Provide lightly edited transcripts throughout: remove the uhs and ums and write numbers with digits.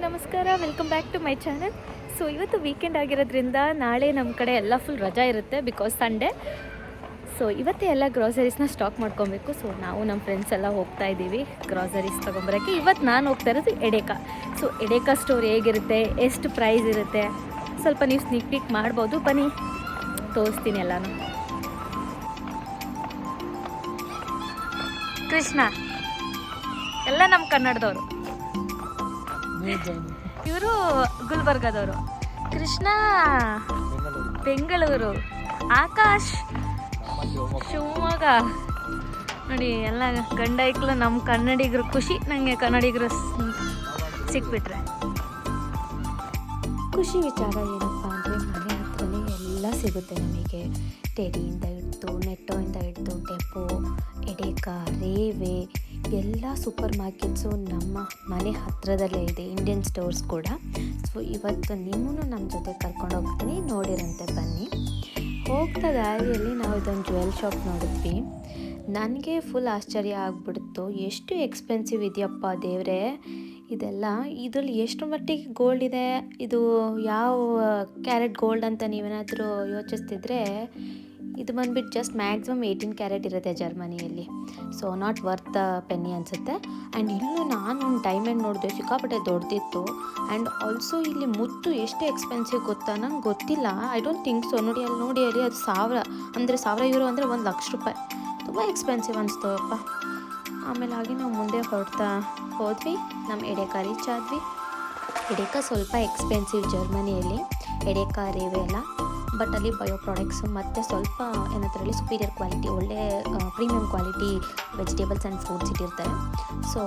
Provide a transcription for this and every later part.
ನಮಸ್ಕಾರ, welcome back to my channel. So ಇವತ್ತು weekend ಆಗಿರೋದ್ರಿಂದ ನಾಳೆ ನಮ್ಮ ಕಡೆ ಎಲ್ಲ ಫುಲ್ ರಜಾ ಇರುತ್ತೆ ಬಿಕಾಸ್ ಸಂಡೇ. ಸೊ ಇವತ್ತೇ ಎಲ್ಲ ಗ್ರಾಸರೀಸ್ನ ಸ್ಟಾಕ್ ಮಾಡ್ಕೊಬೇಕು. ಸೊ ನಾವು ನಮ್ಮ ಫ್ರೆಂಡ್ಸ್ ಎಲ್ಲ ಹೋಗ್ತಾ ಇದ್ದೀವಿ ಗ್ರಾಸರೀಸ್ ತೊಗೊಂಬರೋಕ್ಕೆ. ಇವತ್ತು ನಾನು ಹೋಗ್ತಾ ಇರೋದು ಎಡೇಕಾ. ಸೊ ಎಡೇಕಾ ಸ್ಟೋರ್ ಹೇಗಿರುತ್ತೆ, ಎಷ್ಟು ಪ್ರೈಸ್ ಇರುತ್ತೆ, ಸ್ವಲ್ಪ ನೀವು ಸ್ನೀಕ್ ಪೀಕ್ ಮಾಡ್ಬೋದು. ಬನ್ನಿ ತೋರಿಸ್ತೀನಿ ಎಲ್ಲಾನು. ಕೃಷ್ಣ ಎಲ್ಲ ನಮ್ಮ ಕನ್ನಡದವರು, ಇವರು ಗುಲ್ಬರ್ಗದವರು. ಕೃಷ್ಣ ಬೆಂಗಳೂರು, ಆಕಾಶ್ ಶಿವಮೊಗ್ಗ. ನೋಡಿ ಎಲ್ಲ ಗಂಡ ಐಕ್ಲು ನಮ್ಮ ಕನ್ನಡಿಗರು. ಖುಷಿ ನನಗೆ ಕನ್ನಡಿಗರು ಸಿಕ್ಬಿಟ್ರೆ. ಖುಷಿ ವಿಚಾರ ಏನಪ್ಪ ಅಂದರೆ ಮನೆ ಹತ್ರನೇ ಎಲ್ಲ ಸಿಗುತ್ತೆ ನಮಗೆ. ಟೆಡಿಯಿಂದ ಹಿಡ್ದು, ನೆಟ್ಟೋಯಿಂದ ಹಿಡ್ದು, ಡೆಪೋ, ಎಡೇಕಾ, ರೇವೆ ಎಲ್ಲ ಸೂಪರ್ ಮಾರ್ಕೆಟ್ಸು ನಮ್ಮ ಮನೆ ಹತ್ತಿರದಲ್ಲೇ ಇದೆ. ಇಂಡಿಯನ್ ಸ್ಟೋರ್ಸ್ ಕೂಡ. ಸೊ ಇವತ್ತು ನಿಮ್ಮನ್ನು ನಮ್ಮ ಜೊತೆ ಕರ್ಕೊಂಡು ಹೋಗ್ತೀನಿ, ನೋಡಿರಂತೆ ಬನ್ನಿ. ಹೋಗ್ತಾ ದಾರಿಯಲ್ಲಿ ನಾವು ಇದೊಂದು ಜ್ಯುವೆಲ್ ಶಾಪ್ ನೋಡಿದ್ವಿ. ನನಗೆ ಫುಲ್ ಆಶ್ಚರ್ಯ ಆಗಿಬಿಡ್ತು, ಎಷ್ಟು ಎಕ್ಸ್ಪೆನ್ಸಿವ್ ಇದೆಯಪ್ಪ ದೇವರೇ ಇದೆಲ್ಲ. ಇದರಲ್ಲಿ ಎಷ್ಟು ಮಟ್ಟಿಗೆ ಗೋಲ್ಡ್ ಇದೆ, ಇದು ಯಾವ ಕ್ಯಾರೆಟ್ ಗೋಲ್ಡ್ ಅಂತ ನೀವೇನಾದರೂ ಯೋಚಿಸ್ತಿದ್ರೆ ಇದು ಬಂದುಬಿಟ್ಟು ಜಸ್ಟ್ ಮ್ಯಾಕ್ಸಿಮಮ್ 18 ಕ್ಯಾರೆಟ್ ಇರುತ್ತೆ ಜರ್ಮನಿಯಲ್ಲಿ. ಸೊ ನಾಟ್ ವರ್ತ್ ಪೆನ್ನಿ ಅನಿಸುತ್ತೆ. ಆ್ಯಂಡ್ ಇಲ್ಲೂ ನಾನು ಒಂದು ಡೈಮಂಡ್ ನೋಡಿದೆ, ಸಿಕ್ಕಾಪಟ್ಟೆ ದೊಡ್ಡದಿತ್ತು. ಆ್ಯಂಡ್ ಆಲ್ಸೋ ಇಲ್ಲಿ ಮುತ್ತು ಎಷ್ಟು ಎಕ್ಸ್ಪೆನ್ಸಿವ್ ಗೊತ್ತಾ, ನಂಗೆ ಗೊತ್ತಿಲ್ಲ, ಐ ಡೋಂಟ್ ಥಿಂಕ್ ಸೊ. ನೋಡಿ ಅಲ್ಲಿ ಅದು 1000 ಅಂದರೆ 1000 ಯೂರೋ ಅಂದರೆ ₹1,00,000. ತುಂಬ ಎಕ್ಸ್ಪೆನ್ಸಿವ್ ಅನಿಸ್ತವಪ್ಪ. ಆಮೇಲೆ ಹಾಗೆ ನಾವು ಮುಂದೆ ಹೋದ್ವಿ. ನಮ್ಮ ಎಡೇಕಾ ರೀಚ್ ಆದ್ವಿ. ಎಡೇಕಾ ಸ್ವಲ್ಪ ಎಕ್ಸ್ಪೆನ್ಸಿವ್ ಜರ್ಮನಿಯಲ್ಲಿ, ಎಡೇಕಾ ರೇವೆ ಎಲ್ಲ. ಬಟ್ ಅಲ್ಲಿ ಬಯೋ ಪ್ರಾಡಕ್ಟ್ಸು ಮತ್ತು ಸ್ವಲ್ಪ ಏನಂತೇಳಿ ಸುಪೀರಿಯರ್ ಕ್ವಾಲಿಟಿ, ಒಳ್ಳೆ premium quality vegetables and fruits ಇಟ್ಟಿರ್ತಾರೆ. ಸೊ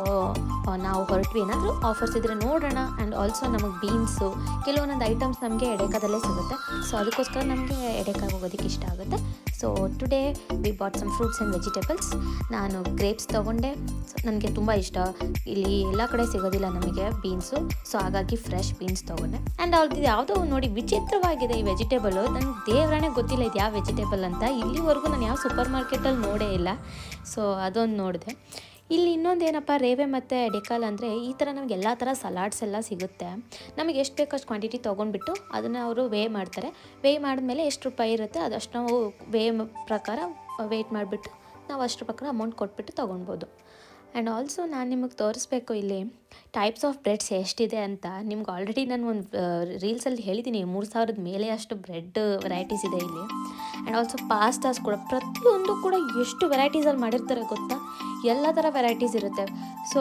ನಾವು ಹೊರಟ್ವಿ, ಏನಾದರೂ ಆಫರ್ಸ್ ಇದ್ದರೆ ನೋಡೋಣ. ಆ್ಯಂಡ್ ಆಲ್ಸೋ ನಮಗೆ ಬೀನ್ಸು ಕೆಲವೊಂದೊಂದು ಐಟಮ್ಸ್ ನಮಗೆ ಎಡೇಕಾದಲ್ಲೇ ಸಿಗುತ್ತೆ. ಸೊ ಅದಕ್ಕೋಸ್ಕರ ನಮಗೆ ಎಡೇಕಾಗೆ ಹೋಗೋದಕ್ಕೆ ಇಷ್ಟ ಆಗುತ್ತೆ. So today we bought some fruits and vegetables. ನಾನು ಗ್ರೇಪ್ಸ್ ತೊಗೊಂಡೆ, ನನಗೆ ತುಂಬ ಇಷ್ಟ. ಇಲ್ಲಿ ಎಲ್ಲ ಕಡೆ ಸಿಗೋದಿಲ್ಲ ನಮಗೆ ಬೀನ್ಸು, ಸೊ ಹಾಗಾಗಿ ಫ್ರೆಶ್ ಬೀನ್ಸ್ ತೊಗೊಂಡೆ. ಆ್ಯಂಡ್ ಅವ್ರದ್ದು ಯಾವುದೋ ನೋಡಿ ವಿಚಿತ್ರವಾಗಿದೆ ಈ ವೆಜಿಟೇಬಲು. ನನಗೆ ದೇವರಾಣೆ ಗೊತ್ತಿಲ್ಲ ಇದು ಯಾವ ವೆಜಿಟೇಬಲ್ ಅಂತ. ಇಲ್ಲಿವರೆಗೂ ನಾನು ಯಾವ ಸೂಪರ್ ಮಾರ್ಕೆಟಲ್ಲಿ ನೋಡೇ ಇಲ್ಲ. ಸೊ ಅದೊಂದು ನೋಡಿದೆ. ಇಲ್ಲಿ ಇನ್ನೊಂದು ಏನಪ್ಪ, ರೇವೆ ಮತ್ತು ಎಡೇಕಾಲ್ ಅಂದರೆ ಈ ಥರ ನಮಗೆ ಎಲ್ಲ ಥರ ಸಲಾಡ್ಸ್ ಎಲ್ಲ ಸಿಗುತ್ತೆ. ನಮಗೆ ಎಷ್ಟು ಬೇಕೋ ಅಷ್ಟು ಕ್ವಾಂಟಿಟಿ ತೊಗೊಂಡ್ಬಿಟ್ಟು ಅದನ್ನು ಅವರು ವೇ ಮಾಡ್ತಾರೆ. ವೇ ಮಾಡಿದ್ಮೇಲೆ ಎಷ್ಟು ರೂಪಾಯಿ ಇರುತ್ತೆ ಅದಷ್ಟು ನಾವು ಪ್ರಕಾರ ವೇಟ್ ಮಾಡಿಬಿಟ್ಟು ನಾವು ಅಷ್ಟರ ಪ್ರಕಾರ ಅಮೌಂಟ್ ಕೊಟ್ಬಿಟ್ಟು ತೊಗೊಳ್ಬೋದು. ಆ್ಯಂಡ್ ಆಲ್ಸೋ ನಾನು ನಿಮಗೆ ತೋರಿಸ್ಬೇಕು ಇಲ್ಲಿ ಟೈಪ್ಸ್ ಆಫ್ ಬ್ರೆಡ್ಸ್ ಎಷ್ಟಿದೆ ಅಂತ. ನಿಮ್ಗೆ ಆಲ್ರೆಡಿ ನಾನು ಒಂದು ರೀಲ್ಸಲ್ಲಿ ಹೇಳಿದ್ದೀನಿ, 3000 ಮೇಲೆ ಅಷ್ಟು ಬ್ರೆಡ್ ವೆರೈಟೀಸ್ ಇದೆ ಇಲ್ಲಿ. ಆ್ಯಂಡ್ ಆಲ್ಸೋ ಪಾಸ್ಟಾಸ್ ಕೂಡ, ಪ್ರತಿಯೊಂದು ಕೂಡ ಎಷ್ಟು ವೆರೈಟೀಸಲ್ಲಿ ಮಾಡಿರ್ತಾರೆ ಗೊತ್ತಾ, ಎಲ್ಲ ಥರ ವೆರೈಟೀಸ್ ಇರುತ್ತೆ. ಸೊ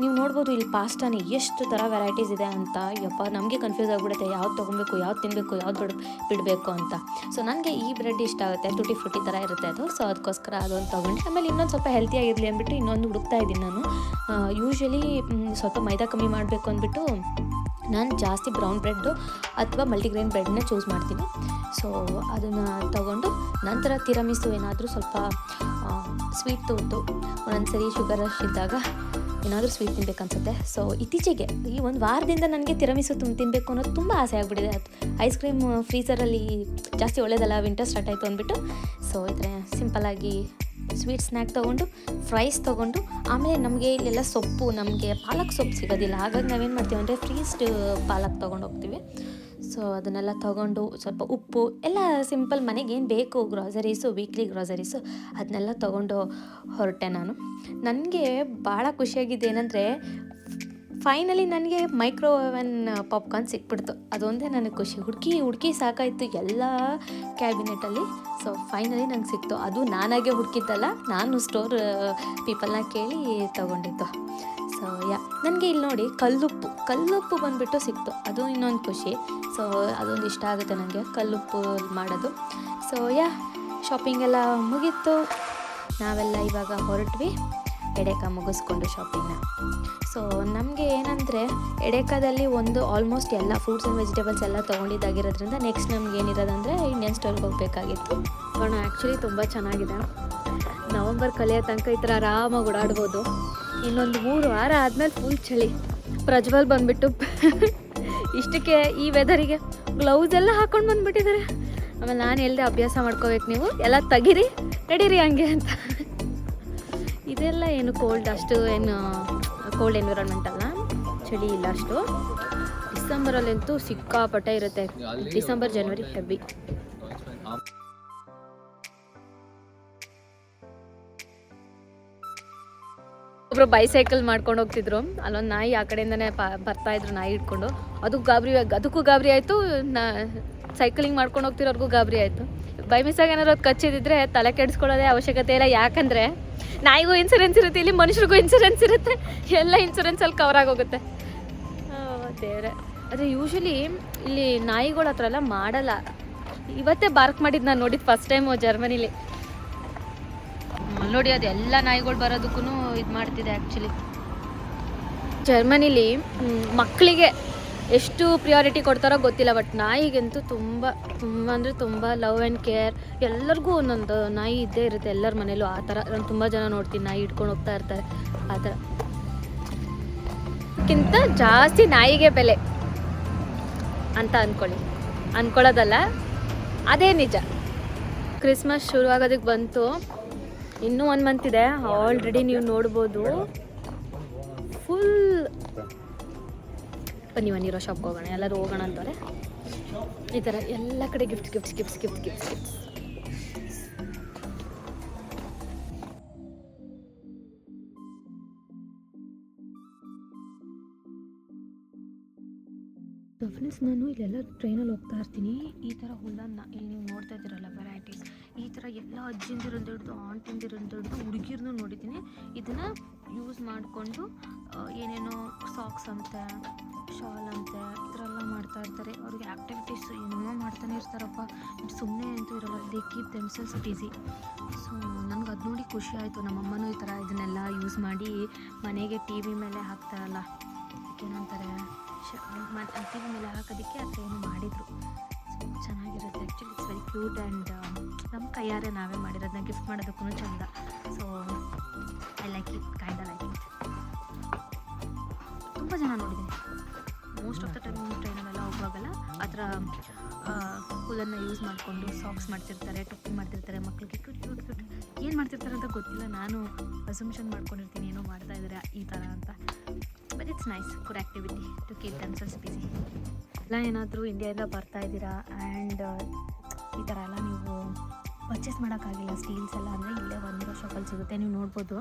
ನೀವು ನೋಡ್ಬೋದು ಇಲ್ಲಿ ಪಾಸ್ಟಾನೇ ಎಷ್ಟು ಥರ ವೆರೈಟೀಸ್ ಇದೆ ಅಂತ. ಯಪ್ಪ ನಮಗೆ ಕನ್ಫ್ಯೂಸ್ ಆಗಿಬಿಡುತ್ತೆ, ಯಾವ್ದು ತೊಗೊಬೇಕು, ಯಾವ್ದು ತಿನ್ನಬೇಕು, ಯಾವ್ದು ಬಿಡಬೇಕು ಅಂತ. ಸೊ ನನಗೆ ಈ ಬ್ರೆಡ್ ಇಷ್ಟ ಆಗುತ್ತೆ, ಟುಟಿ ಫ್ರೂಟಿ ಥರ ಇರುತ್ತೆ ಅದು. ಸೊ ಅದಕ್ಕೋಸ್ಕರ ಅದೊಂದು ತೊಗೊಂಡೆ. ಆಮೇಲೆ ಇನ್ನೊಂದು ಸ್ವಲ್ಪ ಹೆಲ್ತಿಯಾಗಿರಲಿ ಅಂದ್ಬಿಟ್ಟು ಇನ್ನೊಂದು ಹುಡುಕ್ತಾ ಇದ್ದೀನಿ ನಾನು. ಯೂಶ್ವಲಿ ಸ್ವಲ್ಪ ಮೈದಾ ಕಮ್ಮಿ ಮಾಡಬೇಕು ಅಂದ್ಬಿಟ್ಟು ನಾನು ಜಾಸ್ತಿ ಬ್ರೌನ್ ಬ್ರೆಡ್ಡು ಅಥವಾ ಮಲ್ಟಿಗ್ರೇನ್ ಬ್ರೆಡ್ನ ಚೂಸ್ ಮಾಡ್ತೀನಿ. ಸೊ ಅದನ್ನು ತೊಗೊಂಡು ನಂತರ ತಿರಮಿಸು ಏನಾದರೂ ಸ್ವಲ್ಪ ಸ್ವೀಟ್ ತೊಗೊಂಡು, ಒಂದೊಂದ್ಸರಿ ಶುಗರ್ ರಶ್ ಇದ್ದಾಗ ಏನಾದರೂ ಸ್ವೀಟ್ ತಿನ್ಬೇಕನ್ಸುತ್ತೆ. ಸೊ ಇತ್ತೀಚೆಗೆ ಈ ಒಂದು ವಾರದಿಂದ ನನಗೆ ತಿರಮಿಸು ತಿನ್ನಬೇಕು ಅನ್ನೋದು ತುಂಬ ಆಸೆ ಆಗಿಬಿಟ್ಟಿದೆ. ಅದು ಐಸ್ ಕ್ರೀಮ್ ಫ್ರೀಸರಲ್ಲಿ ಜಾಸ್ತಿ ಒಳ್ಳೇದಲ್ಲ, ವಿಂಟರ್ ಸ್ಟಾರ್ಟ್ ಆಯಿತು ಅಂದ್ಬಿಟ್ಟು. ಸೊ ಇದ್ರೆ ಸಿಂಪಲ್ಲಾಗಿ ಸ್ವೀಟ್ ಸ್ನ್ಯಾಕ್ ತೊಗೊಂಡು, ಫ್ರೈಸ್ ತೊಗೊಂಡು, ಆಮೇಲೆ ನಮಗೆ ಇಲ್ಲೆಲ್ಲ ಸೊಪ್ಪು, ನಮಗೆ ಪಾಲಕ್ ಸೊಪ್ಪು ಸಿಗೋದಿಲ್ಲ. ಹಾಗಾಗಿ ನಾವೇನು ಮಾಡ್ತೀವಿ ಅಂದರೆ ಫ್ರೀಸ್ಡ್ ಪಾಲಕ್ ತೊಗೊಂಡು ಹೋಗ್ತೀವಿ. ಸೊ ಅದನ್ನೆಲ್ಲ ತೊಗೊಂಡು ಸ್ವಲ್ಪ ಉಪ್ಪು ಎಲ್ಲ ಸಿಂಪಲ್ ಮನೆಗೆ ಏನು ಬೇಕು ಗ್ರಾಸರೀಸು, ವೀಕ್ಲಿ ಗ್ರಾಸರೀಸು ಅದನ್ನೆಲ್ಲ ತೊಗೊಂಡು ಹೊರಟೆ ನಾನು. ನನಗೆ ಭಾಳ ಖುಷಿಯಾಗಿದೆ ಏನಂದರೆ ಫೈನಲಿ ನನಗೆ ಮೈಕ್ರೋ ಓವನ್ ಪಾಪ್ಕಾರ್ನ್ ಸಿಕ್ಬಿಡ್ತು. ಅದೊಂದೇ ನನಗೆ ಖುಷಿ. ಹುಡುಕಿ ಸಾಕಾಯಿತು ಎಲ್ಲ ಕ್ಯಾಬಿನೆಟಲ್ಲಿ. ಸೊ ಫೈನಲಿ ನಂಗೆ ಸಿಕ್ತು. ಅದು ನಾನಾಗೆ ಹುಡುಕಿದ್ದಲ್ಲ, ನಾನು ಸ್ಟೋರ್ ಪೀಪಲ್ನ ಕೇಳಿ ತೊಗೊಂಡಿದ್ದು. ಸೊ ನನಗೆ ಇಲ್ಲಿ ನೋಡಿ ಕಲ್ಲುಪ್ಪು ಬಂದುಬಿಟ್ಟು ಸಿಕ್ತು. ಅದು ಇನ್ನೊಂದು ಖುಷಿ. ಸೊ ಅದೊಂದು ಇಷ್ಟ ಆಗುತ್ತೆ ನನಗೆ, ಕಲ್ಲುಪ್ಪು ಮಾಡೋದು. ಸೊ ಶಾಪಿಂಗ್ ಎಲ್ಲ ಮುಗೀತು. ನಾವೆಲ್ಲ ಇವಾಗ ಹೊರಟ್ವಿ ಎಡೇಕಾ ಮುಗಿಸ್ಕೊಂಡು ಶಾಪಿಂಗ್ನ. ಸೊ ನಮಗೆ ಏನಂದರೆ ಎಡೇಕಾದಲ್ಲಿ ಒಂದು ಆಲ್ಮೋಸ್ಟ್ ಎಲ್ಲ ಫ್ರೂಟ್ಸ್ ಆ್ಯಂಡ್ ವೆಜಿಟೇಬಲ್ಸ್ ಎಲ್ಲ ತೊಗೊಂಡಿದ್ದಾಗಿರೋದ್ರಿಂದ ನೆಕ್ಸ್ಟ್ ನಮ್ಗೆ ಏನಿರೋದಂದರೆ ಇಂಡಿಯನ್ ಸ್ಟೋರ್ಗೆ ಹೋಗಬೇಕಾಗಿತ್ತು. ಕಾರಣ ಆ್ಯಕ್ಚುಲಿ ತುಂಬ ಚೆನ್ನಾಗಿದೆ. ನವಂಬರ್ ಕಲಿಯೋ ತನಕ ಈ ಥರ ಆರಾಮಾಗಿ ಓಡಾಡ್ಬೋದು. ಇನ್ನೊಂದು 3 ವಾರ ಆದಮೇಲೆ ಫುಲ್ ಚಳಿ. ಪ್ರಜ್ವಲ್ ಬಂದುಬಿಟ್ಟು ಇಷ್ಟಕ್ಕೆ ಈ ವೆದರಿಗೆ ಗ್ಲೌಸ್ ಎಲ್ಲ ಹಾಕ್ಕೊಂಡು ಬಂದುಬಿಟ್ಟಿದ್ದಾರೆ. ಆಮೇಲೆ ನಾನು ಹೇಳಿದೆ ಅಭ್ಯಾಸ ಮಾಡ್ಕೋಬೇಕು, ನೀವು ಎಲ್ಲ ತೆಗೀರಿ ನಡೀರಿ ಹಂಗೆ ಅಂತ. ಇದೆಲ್ಲ ಏನು ಕೋಲ್ಡ್, ಅಷ್ಟು ಏನು ಕೋಲ್ಡ್ ಎನ್ವಿರಾನ್ಮೆಂಟ್ ಅಲ್ಲ, ಚಳಿ ಇಲ್ಲ ಅಷ್ಟು. ಡಿಸೆಂಬರಲ್ಲಂತೂ ಸಿಕ್ಕಾಪಟ್ಟೆ ಇರುತ್ತೆ. ಡಿಸೆಂಬರ್ ಜನವರಿ ಹೆವಿ. ಒಬ್ರು ಬೈಸೈಕಲ್ ಮಾಡ್ಕೊಂಡು ಹೋಗ್ತಿದ್ರು, ಅಲ್ಲೊಂದು ನಾಯಿ ಆ ಕಡೆಯಿಂದನೇ ಬರ್ತಾ ಇದ್ರು ನಾಯಿ ಇಟ್ಕೊಂಡು. ಅದಕ್ಕೂ ಗಾಬರಿ ಆಯಿತು, ಸೈಕ್ಲಿಂಗ್ ಮಾಡ್ಕೊಂಡು ಹೋಗ್ತಿರೋರ್ಗೂ ಗಾಬರಿ ಆಯಿತು. ಬೈ ಮಿಸ್ಸಾಗಿ ಏನಾದ್ರು ಅದು ಕಚ್ಚಿದ್ರೆ ತಲೆ ಕೆಡಿಸ್ಕೊಳ್ಳೋದೇ ಅವಶ್ಯಕತೆ ಇಲ್ಲ, ಯಾಕಂದರೆ ನಾಯಿಗೂ ಇನ್ಸೂರೆನ್ಸ್ ಇರುತ್ತೆ, ಇಲ್ಲಿ ಮನುಷ್ಯರಿಗೂ ಇನ್ಸೂರೆನ್ಸ್ ಇರುತ್ತೆ, ಎಲ್ಲ ಇನ್ಸೂರೆನ್ಸಲ್ಲಿ ಕವರ್ ಆಗೋಗುತ್ತೆ. ದೇವ್ರೆ. ಆದರೆ ಯೂಶ್ವಲಿ ಇಲ್ಲಿ ನಾಯಿಗಳ ಹತ್ರ ಎಲ್ಲ ಮಾಡಲ್ಲ. ಇವತ್ತೇ ಬಾರ್ಕ್ ಮಾಡಿದ್ದು ನಾನು ನೋಡಿದ್ದು ಫಸ್ಟ್ ಟೈಮು ಜರ್ಮನಿಲಿ. ನೋಡಿ ಅದು ಎಲ್ಲ ನಾಯಿಗಳು ಬರೋದಕ್ಕೂ ಇದು ಮಾಡ್ತಿದೆ ಆ್ಯಕ್ಚುಲಿ. ಜರ್ಮನಿಲಿ ಮಕ್ಕಳಿಗೆ ಎಷ್ಟು ಪ್ರಿಯಾರಿಟಿ ಕೊಡ್ತಾರೋ ಗೊತ್ತಿಲ್ಲ, ಬಟ್ ನಾಯಿಗಂತೂ ತುಂಬ ಅಂದರೆ ತುಂಬ ಲವ್ ಆ್ಯಂಡ್ ಕೇರ್. ಎಲ್ಲರಿಗೂ ಒಂದೊಂದು ನಾಯಿ ಇದ್ದೇ ಇರುತ್ತೆ ಎಲ್ಲರ ಮನೇಲೂ. ಆ ಥರ ನಾನು ತುಂಬ ಜನ ನೋಡ್ತೀನಿ, ನಾಯಿ ಇಟ್ಕೊಂಡು ಹೋಗ್ತಾ ಇರ್ತಾರೆ ಆ ಥರ. ಕ್ಕಿಂತ ಜಾಸ್ತಿ ನಾಯಿಗೆ ಬೆಲೆ ಅಂತ ಅಂದ್ಕೊಳ್ಳೋದಲ್ಲ, ಅದೇ ನಿಜ. ಕ್ರಿಸ್ಮಸ್ ಶುರುವಾಗೋದಕ್ಕೆ ಬಂತು, ಇನ್ನೂ 1 ಮಂತ್ ಇದೆ. ಆಲ್ರೆಡಿ ನೀವು ನೋಡ್ಬೋದು ಫುಲ್. ಬನ್ನಿ ಇರೋ ಶಾಪ್ಗೆ ಹೋಗೋಣ, ಎಲ್ಲರೂ ಹೋಗೋಣ ಅಂತಾರೆ. ಈ ಥರ ಎಲ್ಲ ಕಡೆ ಗಿಫ್ಟ್ಸ್. ಫ್ರೆಂಡ್ಸ್, ನಾನು ಇಲ್ಲೆಲ್ಲ ಟ್ರೈನಲ್ಲಿ ಹೋಗ್ತಾ ಇರ್ತೀನಿ. ಈ ಥರ ಹುಲ್ಲನ್ನು ಇಲ್ಲಿ ನೀವು ನೋಡ್ತಾ ಇದ್ದೀರಲ್ಲ, ವೆರೈಟೀಸ್. ಈ ಥರ ಎಲ್ಲ ಅಜ್ಜಿಂದಿರಿಂದ ಹಿಡಿದು ಆಂಟಿಂದಿರಿಂದ ಹಿಡಿದು ಹುಡುಗಿರನ್ನೂ ನೋಡಿದ್ದೀನಿ. ಇದನ್ನು ಯೂಸ್ ಮಾಡಿಕೊಂಡು ಏನೇನೋ ಸಾಕ್ಸ್ ಅಂತೆ, ಶಾಲ್ ಅಂತೆ, ಈ ಥರ ಎಲ್ಲ ಮಾಡ್ತಾ ಇರ್ತಾರೆ. ಅವ್ರಿಗೆ ಆ್ಯಕ್ಟಿವಿಟೀಸ್ ಏನೋ ಮಾಡ್ತಾನೆ ಇರ್ತಾರಪ್ಪ, ಸುಮ್ಮನೆ ಅಂತೂ ಇರೋಲ್ಲ. They keep themselves busy. So ನನಗೆ ಅದು ನೋಡಿ ಖುಷಿ ಆಯಿತು. ನಮ್ಮಮ್ಮನೂ ಈ ಥರ ಇದನ್ನೆಲ್ಲ ಯೂಸ್ ಮಾಡಿ ಮನೆಗೆ ಟಿ ವಿ ಮೇಲೆ ಹಾಕ್ತಾರಲ್ಲ, ಏನಂತಾರೆ, ಟಿ ವಿ ಮೇಲೆ ಹಾಕೋದಕ್ಕೆ ಆ ಥರ ಏನೋ ಮಾಡಿದರು. ಸೊ ಚೆನ್ನಾಗಿರುತ್ತೆ actually. It's very cute and ನಮ್ಮ ಕೈಯಾರೆ ನಾವೇ ಮಾಡಿರೋದನ್ನ ಗಿಫ್ಟ್ ಮಾಡೋದಕ್ಕೂ ಚೆಂದ. So I like it, like it. ತುಂಬ ಜನ ನೋಡಿದ್ದೀನಿ. ಮೋಸ್ಟ್ ಆಫ್ ದ ಟೈಮ್ ಟ್ರೈನಲ್ಲೆಲ್ಲ ಹೋಗುವಾಗಲ್ಲ ಆ ಥರ ಹುಲ್ಲನ್ನು ಯೂಸ್ ಮಾಡಿಕೊಂಡು ಸಾಕ್ಸ್ ಮಾಡ್ತಿರ್ತಾರೆ, ಟೊಪ್ಪಿ ಮಾಡ್ತಿರ್ತಾರೆ. ಮಕ್ಕಳಿಗೆ ಕ್ಯೂಟ್ ಏನು ಮಾಡ್ತಿರ್ತಾರೆ ಅಂತ ಗೊತ್ತಿಲ್ಲ, ನಾನು ಅಸಂಪ್ಷನ್ ಮಾಡ್ಕೊಂಡಿರ್ತೀನಿ ಏನೋ ಮಾಡ್ತಾ ಇದ್ದಾರೆ ಈ ಥರ ಅಂತ. But it's nice, good activity to keep themselves busy. ಎಲ್ಲ ಏನಾದರೂ ಇಂಡಿಯಾದಿಂದ ಬರ್ತಾ ಇದ್ದೀರಾ ಆ್ಯಂಡ್ ಈ ಥರ ಎಲ್ಲ ನೀವು ಪರ್ಚೇಸ್ ಮಾಡೋಕ್ಕಾಗಿಲ್ಲ ಸ್ಟೀಲ್ಸ್ ಎಲ್ಲ ಅಂದರೆ ಇಲ್ಲೇ €1 ಶಾಪಲ್ಲಿ ಸಿಗುತ್ತೆ. ನೀವು ನೋಡ್ಬೋದು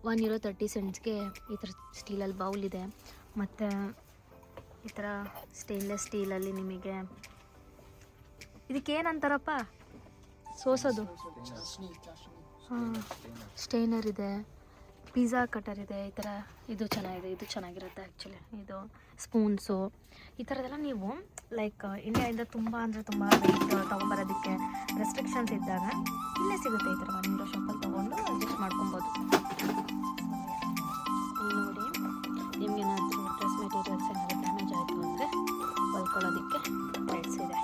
€1.30 ಈ ಥರ ಸ್ಟೀಲಲ್ಲಿ ಬೌಲ್ ಇದೆ. ಮತ್ತು ಈ ಥರ ಸ್ಟೇನ್ಲೆಸ್ ಸ್ಟೀಲಲ್ಲಿ ನಿಮಗೆ ಇದಕ್ಕೇನಂತಾರಪ್ಪ ಸೋಸೋದು, ಸ್ಟೇನರ್ ಇದೆ, ಪಿಜ್ಜಾ ಕಟರ್ ಇದೆ. ಈ ಥರ ಇದು ಚೆನ್ನಾಗಿದೆ, ಇದು ಚೆನ್ನಾಗಿರುತ್ತೆ ಆ್ಯಕ್ಚುಲಿ. ಇದು ಸ್ಪೂನ್ಸು ಈ ಥರದ್ದೆಲ್ಲ ನೀವು ಲೈಕ್ ಇಂಡಿಯಾದಿಂದ ತುಂಬ ಅಂದರೆ ತುಂಬ ವೆಯ್ಟ್ ತೊಗೊಂಬರೋದಕ್ಕೆ ರೆಸ್ಟ್ರಿಕ್ಷನ್ಸ್ ಇದ್ದಾಗ ಇಲ್ಲೇ ಸಿಗುತ್ತೆ. ಈ ಥರ €1 ಶಾಪಲ್ಲಿ ತೊಗೊಂಡು ಅಡ್ಜಸ್ಟ್ ಮಾಡ್ಕೊಬೋದು. ಇಲ್ಲಿ ನೋಡಿ, ನಿಮಗೇನಾದರೂ ಡ್ರೆಸ್ ಮೆಟೀರಿಯಲ್ಸ್ ಏನಾದರೂ ಡ್ಯಾಮೇಜ್ ಆಯಿತು ಅಂದರೆ ಹೊಲ್ಕೊಳ್ಳೋದಕ್ಕೆ ಥ್ರೆಡ್ಸ್ ಇದೆ.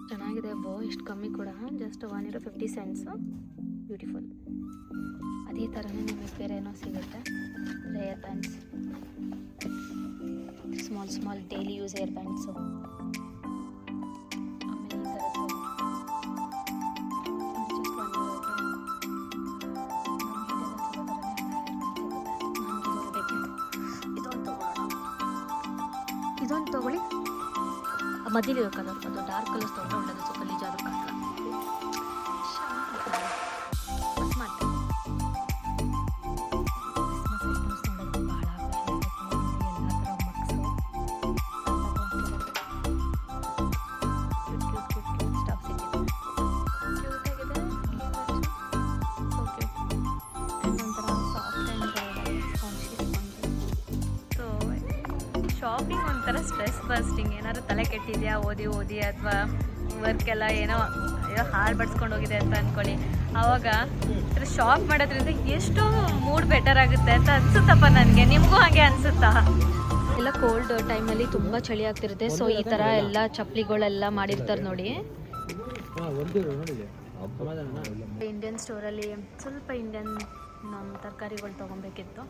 ಚೆನ್ನಾಗಿದೆ ಬೋ, ಇಷ್ಟು ಕಮ್ಮಿ ಕೂಡ, ಜಸ್ಟ್ €1.50. ಬ್ಯೂಟಿಫುಲ್. ಅದೇ ಥರನೇ ನಿಮಗೆ ಬೇರೆ ಏನೋ ಸಿಗುತ್ತೆ. Hair bands, small daily use hair bands. ಆಮೇಲೆ ಈ ಥರದ್ದು ಇದೊಂದು ತೊಗೊಳ್ಳಿ. ಮಧ್ಯಲಿರೋ ಕಲರ್, ಅದು ಡಾರ್ಕ್ ಕಲರ್ಸ್ ತೊಗೊಂಡ್ರೆ ಒಳ್ಳೆಯದು. ಸೊ ಗಲೀಜಾದರೂ ಕಾಣಲ್ಲ. ಸ್ಮಾರ್ಟ್ ಕ್ರಿಸ್ಮಸ್ ಐಟಮ್ಸ್ ನೋಡೋದು ಭಾಳ ಎಲ್ಲ ಥರ ಮಕ್ಸು ಕ್ಯೂಟ್ ಸ್ಟಫ್ ಸಿಕ್ಕಿದೆ. ಕ್ಯೂಟಾಗಿದೆ, ಸೊ ಕ್ಯೂಟ್. ಆ್ಯಂಡ್ ಒಂಥರ ಸಾಫ್ಟ್ ಆ್ಯಂಡ್ ಸ್ಪಾಂಜಿ. ಶಾಪಿಂಗ್ ಒಂಥರ ಸ್ಟ್ರೆಸ್ ಬಸ್ಟಿಂಗ್. ಏನಾದ್ರು ತಲೆ ಕೆಟ್ಟಿದೆಯಾ ಓದಿ ಅಥವಾ ವರ್ಕೆಲ್ಲ ಏನೋ ಹಾಳು ಬಡ್ಸ್ಕೊಂಡು ಹೋಗಿದೆ ಅಂತ ಅಂದ್ಕೊಳ್ಳಿ, ಆವಾಗ ಶಾಪ್ ಮಾಡೋದ್ರಿಂದ ಎಷ್ಟೋ ಮೂಡ್ ಬೆಟರ್ ಆಗುತ್ತೆ ಅಂತ ಅನಿಸುತ್ತಪ್ಪ ನನಗೆ. ನಿಮಗೂ ಹಾಗೆ ಅನಿಸುತ್ತಾ? ಎಲ್ಲ ಕೋಲ್ಡ್ ಟೈಮಲ್ಲಿ ತುಂಬ ಚಳಿ ಆಗ್ತಿರುತ್ತೆ. ಸೊ ಈ ಥರ ಎಲ್ಲ ಚಪ್ಪಲಿಗಳೆಲ್ಲ ಮಾಡಿರ್ತಾರೆ ನೋಡಿ. ಇಂಡಿಯನ್ ಸ್ಟೋರಲ್ಲಿ ಸ್ವಲ್ಪ ಇಂಡಿಯನ್ ನಮ್ಮ ತರಕಾರಿಗಳು ತೊಗೊಬೇಕಿತ್ತು.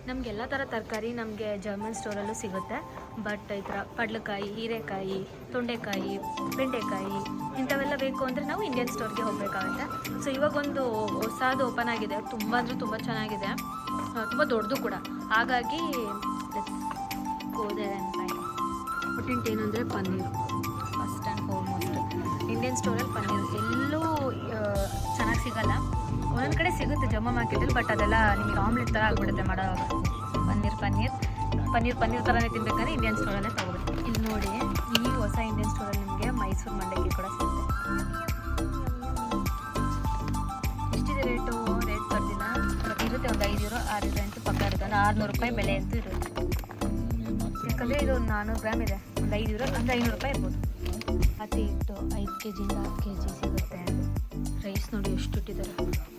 ನಮಗೆಲ್ಲ ಥರ ತರಕಾರಿ ನಮಗೆ ಜರ್ಮನ್ ಸ್ಟೋರಲ್ಲೂ ಸಿಗುತ್ತೆ. ಬಟ್ ಈ ಥರ ಪಡ್ಲಕಾಯಿ, ಹೀರೆಕಾಯಿ, ತೊಂಡೆಕಾಯಿ, ಬೆಂಡೆಕಾಯಿ ಇಂಥವೆಲ್ಲ ಬೇಕು ಅಂದರೆ ನಾವು ಇಂಡಿಯನ್ ಸ್ಟೋರ್ಗೆ ಹೋಗಬೇಕಾಗುತ್ತೆ. ಸೊ ಇವಾಗೊಂದು ಹೊಸದು ಓಪನ್ ಆಗಿದೆ, ತುಂಬ ಅಂದರೆ ತುಂಬ ಚೆನ್ನಾಗಿದೆ, ತುಂಬ ದೊಡ್ಡದು ಕೂಡ. ಹಾಗಾಗಿ ಹೋದೆ ಇಂಪಾರ್ಟೆಂಟ್ ಏನಂದರೆ paneer. First and foremost Indian ಸ್ಟೋರಲ್ಲಿ ಪನ್ನೀರು ಎಲ್ಲೂ ಚೆನ್ನಾಗಿ ಸಿಗಲ್ಲ. ಒಂದೊಂದು ಕಡೆ ಸಿಗುತ್ತೆ ಜಮ್ಮ ಮಾರ್ಕೆಟಲ್ಲಿ, ಬಟ್ ಅದೆಲ್ಲ ನಿಮಗೆ ಆಮ್ಲೆಟ್ ಥರ ಆಗಿಬಿಡುತ್ತೆ ಮಾಡೋವಾಗ. ಪನ್ನೀರ್ ಥರನೇ ತಿನ್ಬೇಕಂದ್ರೆ ಇಂಡಿಯನ್ ಸ್ಟೋರಲ್ಲೇ ತೊಗೋಬೇಕು. ಇಲ್ಲಿ ನೋಡಿ, ಈ ಹೊಸ ಇಂಡಿಯನ್ ಸ್ಟೋರಲ್ಲಿ ನಿಮಗೆ ಮೈಸೂರು ಮಂಡಕ್ಕಿ ಕೂಡ ಸಿಗುತ್ತೆ. ಎಷ್ಟಿದೆ ರೇಟ್ ಬರ್ದಿಲ್ಲ, ಬಟ್ ಇರುತ್ತೆ ಒಂದು 5 ಯೂರೋ 6 ಯೂರೋ ಅಂತೂ ಪಕ್ಕ ಇರುತ್ತೆ. ಒಂದು 600 ರೂಪಾಯಿ ಬೆಲೆ ಅಂತೂ ಇರುತ್ತೆ. ಯಾಕಂದರೆ ಇದು 400 ಗ್ರಾಮ್ ಇದೆ, ಒಂದು 5 ಯೂರೋ ಒಂದು 500 ರೂಪಾಯಿ ಇರ್ಬೋದು. ಹತ್ತಿ ಹಿಟ್ಟು 5 kg 10 kg ಸಿಗುತ್ತೆ. ರೈಸ್ ನೋಡಿ ಎಷ್ಟು ಇಟ್ಟಿದ್ದಾರೆ,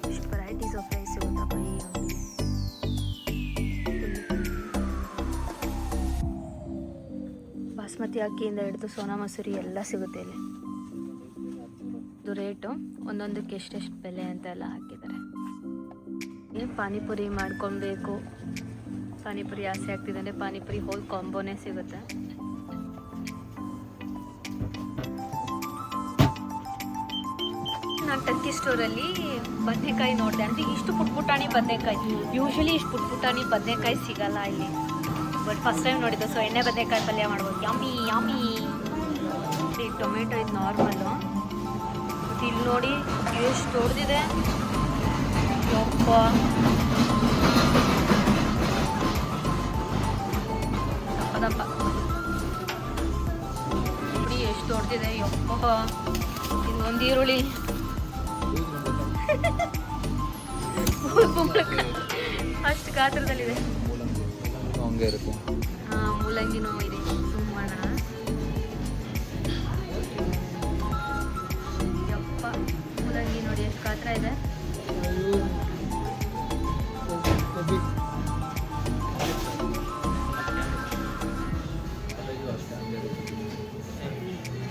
ಎಷ್ಟು ವೆರೈಟೀಸ್ ಆಫ್ ರೈಸ್ ಸಿಗುತ್ತಪ್ಪ ಈ ಅಂಗಡಿ. ಬಾಸ್ಮತಿ ಅಕ್ಕಿಯಿಂದ ಹಿಡಿದು ಸೋನಾ ಮಸೂರಿ ಎಲ್ಲ ಸಿಗುತ್ತೆ ಇಲ್ಲಿ. ಇದು ರೇಟು ಒಂದೊಂದಕ್ಕೆ ಎಷ್ಟೆಷ್ಟು ಬೆಲೆ ಅಂತ ಎಲ್ಲ ಹಾಕಿದ್ದಾರೆ. ಏನು ಪಾನಿಪುರಿ ಮಾಡ್ಕೊಬೇಕು, ಪಾನಿಪುರಿ ಆಸೆ ಆಗ್ತಿದೆ. ಪಾನಿಪುರಿ ಹೋಲ್ ಕಾಂಬೋನೇ ಸಿಗುತ್ತೆ. ನಾನು ಟರ್ಕಿ ಸ್ಟೋರಲ್ಲಿ ಬದನೆಕಾಯಿ ನೋಡಿದೆ. ಅಂದರೆ ಇಷ್ಟು ಪುಟ್ಪುಟಾಣಿ ಬದನೆಕಾಯಿ, ಯೂಶ್ವಲಿ ಇಷ್ಟು ಪುಟ್ಪುಟಾಣಿ ಬದನೆಕಾಯಿ ಸಿಗಲ್ಲ ಇಲ್ಲಿ. ಬಟ್ ಫಸ್ಟ್ ಟೈಮ್ ನೋಡಿದ್ದೆ. ಸೊ ಎಣ್ಣೆ ಬದನೆಕಾಯಿ ಪಲ್ಯ ಮಾಡ್ಬೋದು, ಯಮ್ಮಿ ಯಮ್ಮಿ. ಈ ಟೊಮೆಟೊ ಇದು ನಾರ್ಮಲ್ಲು, ಮತ್ತು ಇಲ್ಲಿ ನೋಡಿ ಎಷ್ಟು ದೊಡ್ಡದಿದೆ ಯಪ್ಪ. ದಪ್ಪ ನೋಡಿ ಎಷ್ಟು ದೊಡ್ಡದಿದೆ ಯಪ್ಪ. ಇನ್ನೊಂದು ಈರುಳ್ಳಿ ಅಷ್ಟು ಗಾತ್ರದಲ್ಲಿದೆ. ಹಾಂ, ಮೂಲಂಗಿನೂ ಇದೆ ಸುಮ್ಮನ. ಯಪ್ಪ, ಮೂಲಂಗಿ ನೋಡಿ ಎಷ್ಟು ಗಾತ್ರ ಇದೆ.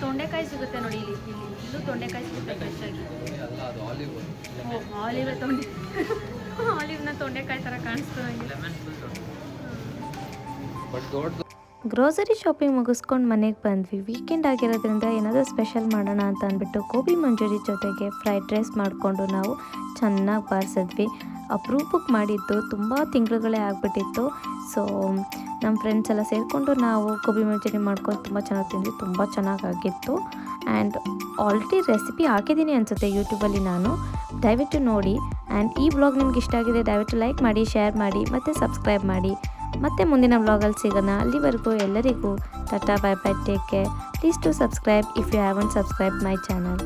ತೊಂಡೆಕಾಯಿ ಸಿಗುತ್ತೆ ನೋಡಿ ಇಲ್ಲೂ ತೊಂಡೆಕಾಯಿ ಸಿಗುತ್ತೆ ಫ್ರೆಶ್ ಆಗಿ. ಆಲಿವ್ ಆಲಿವ್ನ ತೊಂಡೆಕಾಯಿ ಥರ ಕಾಣಿಸ್ತು ನನಗೆ. ಗ್ರೋಸರಿ ಶಾಪಿಂಗ್ ಮುಗಿಸ್ಕೊಂಡು ಮನೆಗೆ ಬಂದ್ವಿ. ವೀಕೆಂಡ್ ಆಗಿರೋದ್ರಿಂದ ಏನಾದರೂ ಸ್ಪೆಷಲ್ ಮಾಡೋಣ ಅಂತ ಅಂದ್ಬಿಟ್ಟು ಗೋಬಿ ಮಂಚೂರಿ ಜೊತೆಗೆ ಫ್ರೈಡ್ ರೈಸ್ ಮಾಡಿಕೊಂಡು ನಾವು ಚೆನ್ನಾಗಿ ಬಾರಿಸಿದ್ವಿ. ಅಪ್ರೂಪಕ್ಕೆ ಮಾಡಿದ್ದು, ತುಂಬ ತಿಂಗಳುಗಳೇ ಆಗಿಬಿಟ್ಟಿತ್ತು. ಸೊ ನಮ್ಮ ಫ್ರೆಂಡ್ಸ್ ಎಲ್ಲ ಸೇರಿಕೊಂಡು ನಾವು ಗೋಬಿ ಮಂಚೂರಿ ಮಾಡ್ಕೊಂಡು ತುಂಬ ಚೆನ್ನಾಗಿ ತಿಂದ್ವಿ. ತುಂಬ ಚೆನ್ನಾಗಾಗಿತ್ತು. ಆ್ಯಂಡ್ ಆಲ್ರೆಡಿ ರೆಸಿಪಿ ಹಾಕಿದ್ದೀನಿ ಅನಿಸುತ್ತೆ ಯೂಟ್ಯೂಬಲ್ಲಿ ನಾನು, ದಯವಿಟ್ಟು ನೋಡಿ. ಆ್ಯಂಡ್ ಈ ವ್ಲಾಗ್ ನಿಮ್ಗೆ ಇಷ್ಟ ಆಗಿದೆ ದಯವಿಟ್ಟು ಲೈಕ್ ಮಾಡಿ, ಶೇರ್ ಮಾಡಿ ಮತ್ತು ಸಬ್ಸ್ಕ್ರೈಬ್ ಮಾಡಿ. ಮತ್ತೆ ಮುಂದಿನ ವ್ಲಾಗಲ್ಲಿ ಸಿಗೋಣ. ಅಲ್ಲಿವರೆಗೂ ಎಲ್ಲರಿಗೂ tata, bye bye, take care. Please to subscribe if you haven't subscribe my channel.